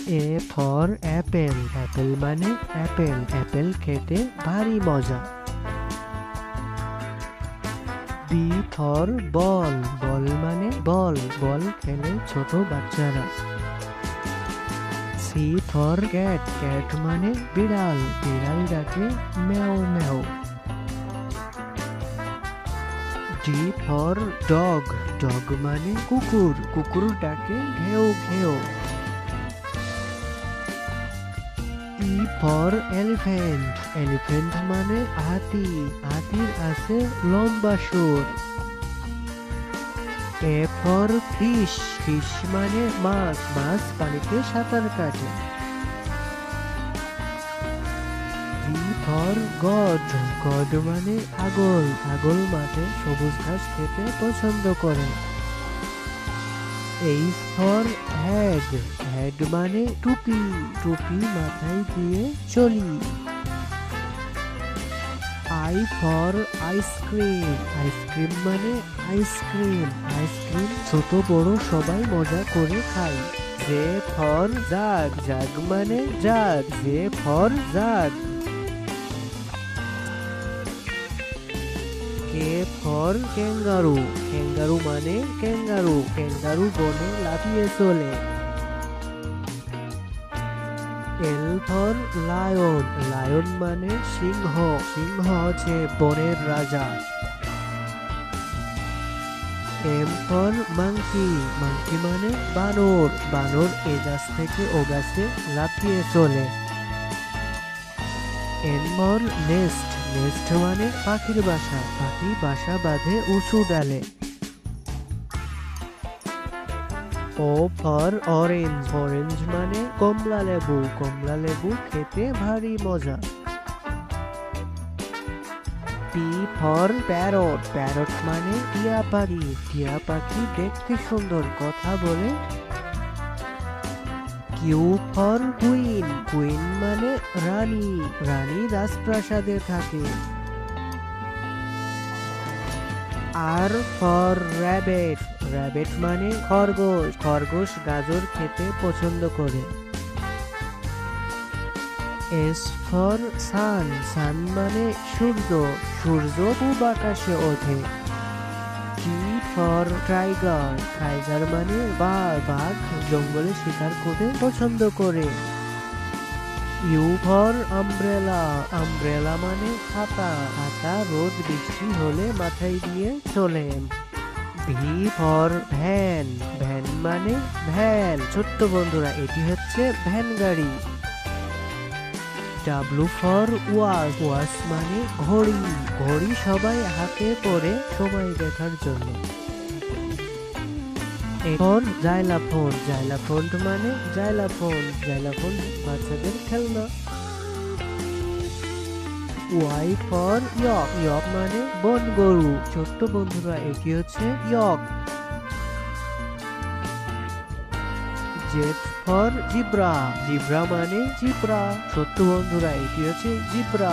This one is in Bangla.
এ ফর অ্যাপেল, অ্যাপেল মানে অ্যাপেল, অ্যাপেল খেতে ভারী মজা। বি ফর বল, বল মানে বল, বল খেলে ছোট বাচ্চারা। সি ফর ক্যাট, ক্যাট মানে বিড়াল, বিড়াল ডাকে ম্যাও ম্যাও। ডি ফর ডগ, ডগ মানে কুকুর, কুকুর ডাকে ঘেউ ঘেউ। ই ফর এলিফ্যান্ট, এলিফ্যান্ট মানে হাতি, হাতির আছে লম্বা সুর। এ ফর ফিশ, ফিশ মানে মাছ, মাছ পানিতে সাঁতার কাটে। জি ফর গড, গড মানে ছাগল, ছাগল মাঠে সবুজ ঘাস খেতে পছন্দ করে। এইচ ফর হেড, হেড মানে টুপি, টুপি মাথায় দিয়ে চলি। আই ফর আইসক্রিম, আইসক্রিম মানে আইসক্রিম, আইসক্রিম ছোট বড় সবাই মজা করে খায়। জে ফর জাগ, জাগ মানে jug, J for jug. K for kangaroo, kangaroo মানে ক্যাঙ্গারু, ক্যাঙ্গারু বনে লাফিয়ে চলে। এল ফর লায়ন, লায়ন মানে সিংহ, সিংহ হচ্ছে বনের রাজা। এম ফর মাংকি, মাংকি মানে বানর, বানর এ গাছ থেকে ও গাছে লাফিয়ে চলে। এন ফর নেস্ট, নেস্ট মানে পাখির বাসা, পাখি বাসা বাঁধে উঁচু ডালে। ও ফর অরেঞ্জ, অরেঞ্জ মানে কমলা লেবু, কমলা লেবু খেতে ভারী মজা। পি ফর প্যারট, প্যারট মানে টিয়া পাখি, টিয়া পাখি দেখতে সুন্দর, কথা বলে। কিউ ফর কুইন, কুইন মানে রানী, রানী রাজপ্রাসাদে থাকে। আর ফর র্যাবেট, র্যাবেট মানে খরগোশ, খরগোশ গাজর খেতে পছন্দ করে। এস ফর সান, সান মানে সূর্য, সূর্য পূব আকাশে ওঠে। টি ফর টাইগার, টাইগার মানে বাঘ, বাঘ জঙ্গলে শিকার করতে পছন্দ করে। ইউ ফর আমব্রেলা, আমব্রেলা মানে ছাতা, ছাতা রোদ বৃষ্টি হলে মাথায় দিয়ে চলে। ভি ফর ভ্যান, ভ্যান মানে ভ্যান, ছোট্ট বন্ধুরা এটি হচ্ছে ভ্যান গাড়ি। ডাব্লু ফর ওয়াচ, ওয়াচ মানে ঘড়ি, ঘড়ি সবাই হাতে পরে সময় দেখার জন্য। ফর জাইলাফোন, জাইলাফোন মানে জাইলাফোন, জাইলাফোন বাচ্চাদের খেলনা। ওয়াই ফর ইয়ক, ইয়ক মানে বন গরু, ছোট্ট বন্ধুরা এটি হচ্ছে ইয়ক। জেড ফর জিব্রা, জিব্রা মানে জিব্রা, ছোট্ট বন্ধুরা এটি হচ্ছে জিব্রা।